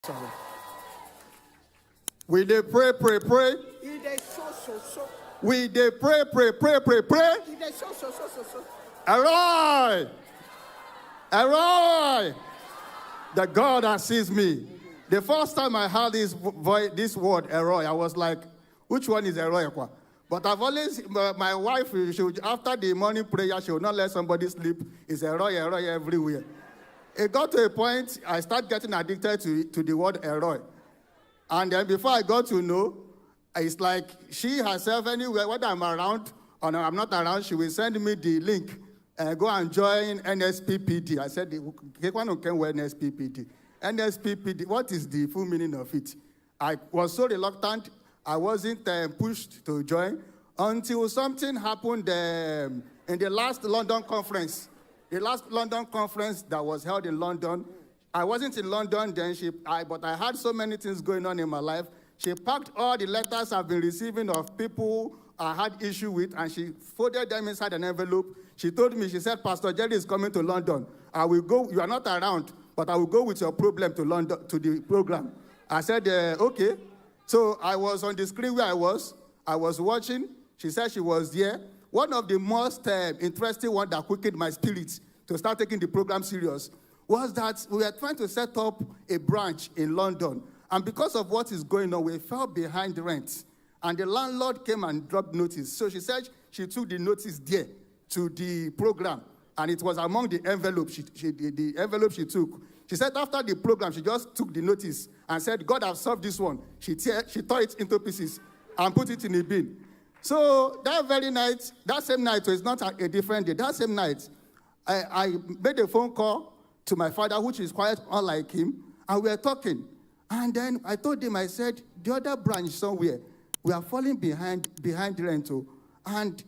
Sorry. We dey pray. We dey pray. Arise! The God that sees me. The first time I heard this word, Eroi, I was like, which one is Eroi? But I've always, my wife, after the morning prayer, she will not let somebody sleep. It's Eroi everywhere. It got to a point, I started getting addicted to the word Eroi. And then before I got to know, it's like she herself, anywhere, whether I'm around or I'm not around, she will send me the link. Go and join NSPPD. I said, NSPPD. NSPPD, what is the full meaning of it? I was so reluctant, I wasn't pushed to join until something happened in the last London conference. The last London conference that was held in London. I wasn't in London then, but I had so many things going on in my life. She packed all the letters I've been receiving of people I had issue with, and she folded them inside an envelope. She told me, she said, Pastor Jerry is coming to London. I will go, you are not around, but I will go with your problem to London, to the program. I said, okay. So I was on the screen where I was watching. She said she was there. One of the most interesting ones that quickened my spirit to start taking the program serious was that we were trying to set up a branch in London. And because of what is going on, we fell behind rent. And the landlord came and dropped notice. So she said she took the notice there to the program. And it was among the envelopes the envelope she took. She said after the program, she just took the notice and said, God has solved this one. She tore it into pieces and put it in a bin. So that very night, that same night, so it's not a different day, that same night, I made a phone call to my father, which is quite unlike him, and we were talking. And then I told him, I said, the other branch somewhere, we are falling behind rental. And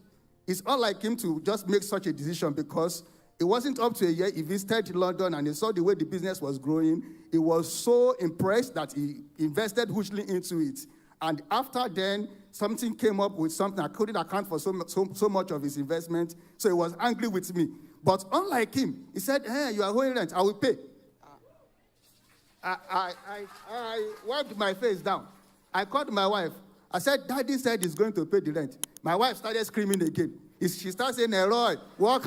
it's unlike him to just make such a decision because it wasn't up to a year. He visited London and he saw the way the business was growing. He was so impressed that he invested hugely into it. And after then, something came up with something. I couldn't account for so much of his investment. So he was angry with me. But unlike him, he said, hey, you are owing rent. I will pay. I wiped my face down. I called my wife. I said, Daddy said he's going to pay the rent. My wife started screaming again. She started saying, Eroi, God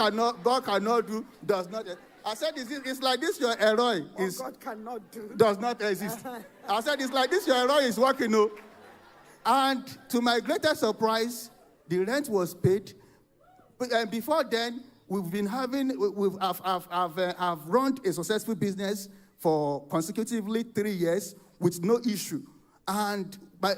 cannot do, does not. I said, it's like this, your Eroi is. God cannot do. Does not exist. I said, it's like this, your Eroi is working. No. And to my greatest surprise, the rent was paid. But before then, I've run a successful business for consecutively 3 years with no issue. And the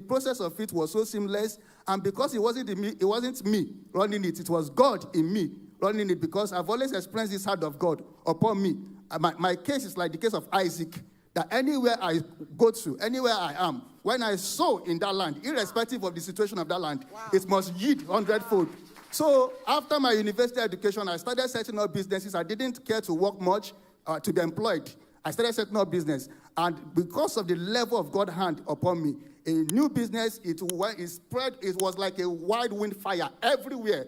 process of it was so seamless. And because it wasn't me running it, it was God in me running it, because I've always experienced this hand of God upon me. My case is like the case of Isaac, that anywhere I go to, anywhere I am, when I sow in that land, irrespective of the situation of that land, it must yield 100-fold. So after my university education, I started setting up businesses. I didn't care to work much to be employed. I started setting up business. And because of the level of God's hand upon me, a new business, it spread. It was like a wide wind fire everywhere.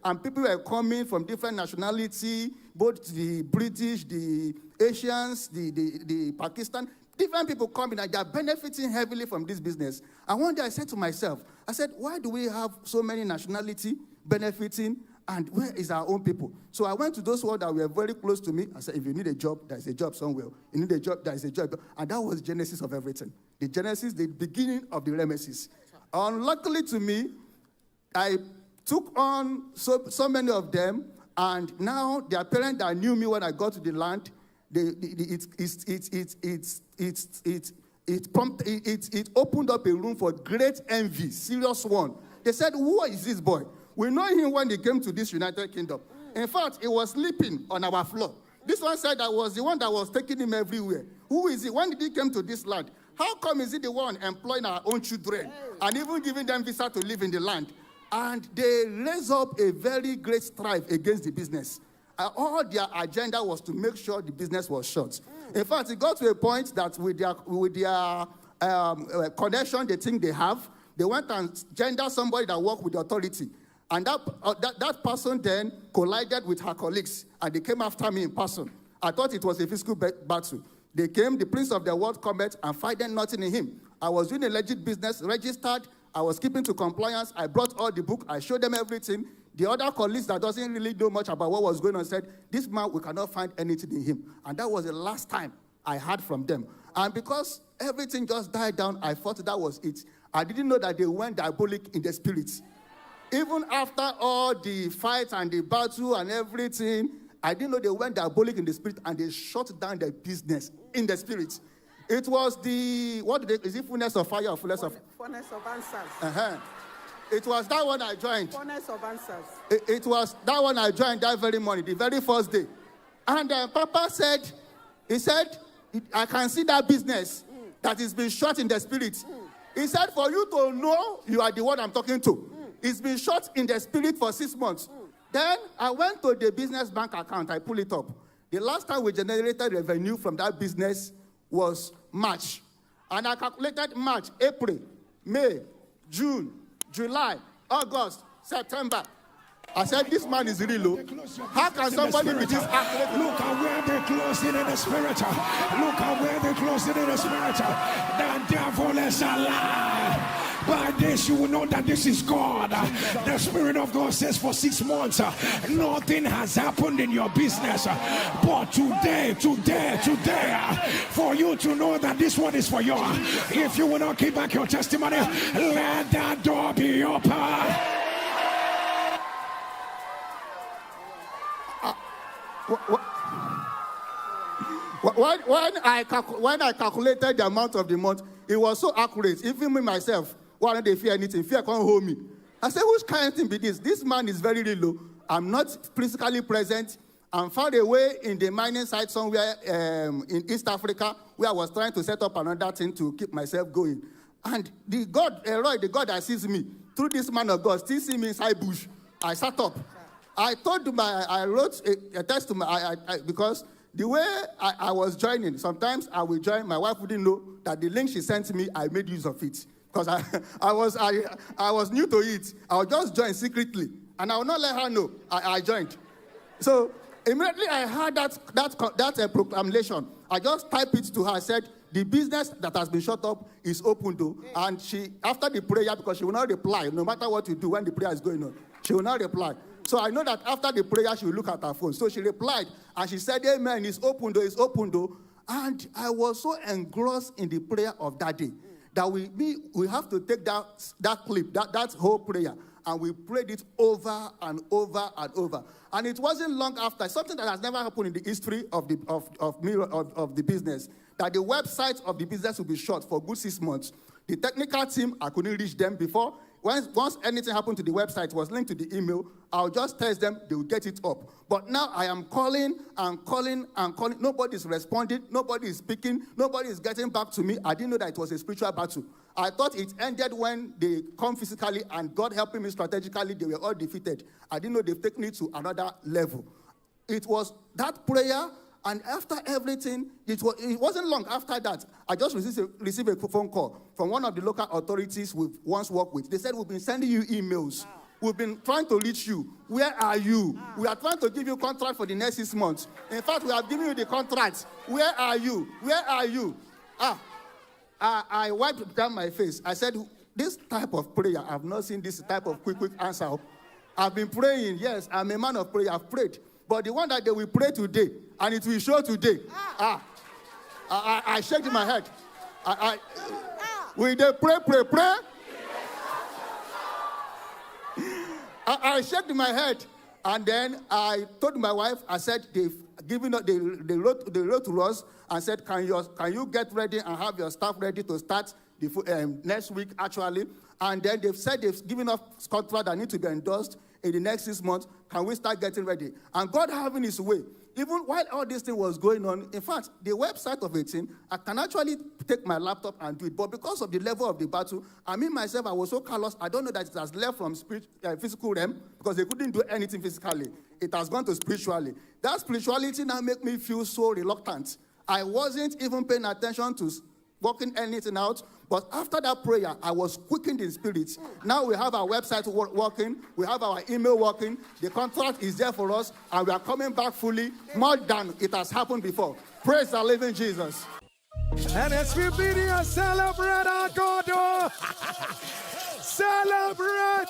And people were coming from different nationality, both the British, the Asians, the Pakistan. Different people coming and they are benefiting heavily from this business. And one day I said to myself, I said, why do we have so many nationality benefiting, and where is our own people? So I went to those ones that were very close to me. I said, if you need a job, there's a job somewhere. You need a job, there's a job. And that was the genesis of everything. The genesis, the beginning of the Remesis. Unluckily to me, I took on so many of them, and now their parents that knew me when I got to the land, it opened up a room for great envy, serious one. They said, who is this boy? We know him when he came to this United Kingdom. In fact, he was sleeping on our floor. This one said I was the one that was taking him everywhere. Who is he? When did he come to this land? How come is he the one employing our own children and even giving them visa to live in the land? And they raised up a very great strife against the business. All their agenda was to make sure the business was shut. In fact, it got to a point that with their connection they think they have, they went and gendered somebody that worked with the authority. And that person then collided with her colleagues, and they came after me in person. I thought it was a physical battle. They came, the prince of the world cometh, and finding nothing in him. I was doing a legit business, registered. I was keeping to compliance. I brought all the book. I showed them everything. The other colleagues that doesn't really know much about what was going on said, this man, we cannot find anything in him. And that was the last time I heard from them. And because everything just died down, I thought that was it. I didn't know that they went diabolic in the spirit. Even after all the fights and the battle and everything, I didn't know they went diabolic in the spirit and they shut down their business in the spirit. It was the, is it fullness of fire or fullness of? Fullness of answers. It was that one I joined. Fullness of answers. It was that one I joined that very morning, the very first day. And Papa said, he said, I can see that business that is being shut in the spirit. He said, for you to know you are the one I'm talking to. It's been shut in the spirit for 6 months. Then I went to the business bank account. I pull it up. The last time we generated revenue from that business was March. And I calculated March, April, May, June, July, August, September. I said, this man is really low. How can somebody be this accurate? Look at where they closed it in the spirit. Look at where they closed it in the spirit. The devil is alive. By this you will know that this is God. The Spirit of God says for 6 months, nothing has happened in your business. But today, for you to know that this one is for you. If you will not keep back your testimony, let that door be open. When I calculated the amount of the month, it was so accurate. Even me myself, why don't they fear anything? Fear can't hold me. I said, which kind of thing be this? This man is very low. I'm not physically present. I'm far away in the mining site somewhere in East Africa, where I was trying to set up another thing to keep myself going. And the God, Elroy, the God that sees me, through this man of God, still see me inside bush. I sat up. I wrote a text to because the way I was joining, sometimes I will join, my wife wouldn't know that the link she sent me, I made use of it. Because I was new to it. I would just join secretly. And I will not let her know I joined. So immediately I heard that proclamation. I just typed it to her. I said, the business that has been shut up is open though. And she, after the prayer, because she will not reply, no matter what you do when the prayer is going on, she will not reply. So I know that after the prayer, she will look at her phone. So she replied, and she said, amen, it's open though, it's open though. And I was so engrossed in the prayer of that day that we have to take that clip, that whole prayer, and we prayed it over and over and over. And it wasn't long after, something that has never happened in the history of the business, that the website of the business will be shut for a good 6 months. The technical team, I couldn't reach them before. Once anything happened to the website, it was linked to the email, I'll just test them, they will get it up. But now I am calling and calling and calling. Nobody is responding. Nobody is speaking. Nobody is getting back to me. I didn't know that it was a spiritual battle. I thought it ended when they come physically and God helping me strategically, they were all defeated. I didn't know they've taken it to another level. It was that prayer. And after everything, it wasn't long after that, I just received a phone call from one of the local authorities we've once worked with. They said, we've been sending you emails. We've been trying to reach you. Where are you? We are trying to give you a contract for the next 6 months. In fact, we have given you the contract. Where are you? Where are you? I wiped down my face. I said, this type of prayer, I've not seen this type of quick answer. I've been praying. Yes, I'm a man of prayer. I've prayed. But the one that they will pray today, and it will show today. I shake my head. Will they pray? I shook my head, and then I told my wife. I said they've given up. They wrote to us and said, can you get ready and have your staff ready to start the next week actually? And then they've said they've given us contract that need to be endorsed in the next 6 months. Can we start getting ready? And God having his way. Even while all this thing was going on, in fact, the website of it, I can actually take my laptop and do it. But because of the level of the battle, I myself, I was so callous, I don't know that it has left from physical realm because they couldn't do anything physically. It has gone to spiritually. That spirituality now makes me feel so reluctant. I wasn't even paying attention to working anything out. But after that prayer, I was quickened in spirit. Now we have our website working. We have our email working. The contract is there for us. And we are coming back fully, more than it has happened before. Praise the living Jesus. NSPPD, celebrate our God. Celebrate.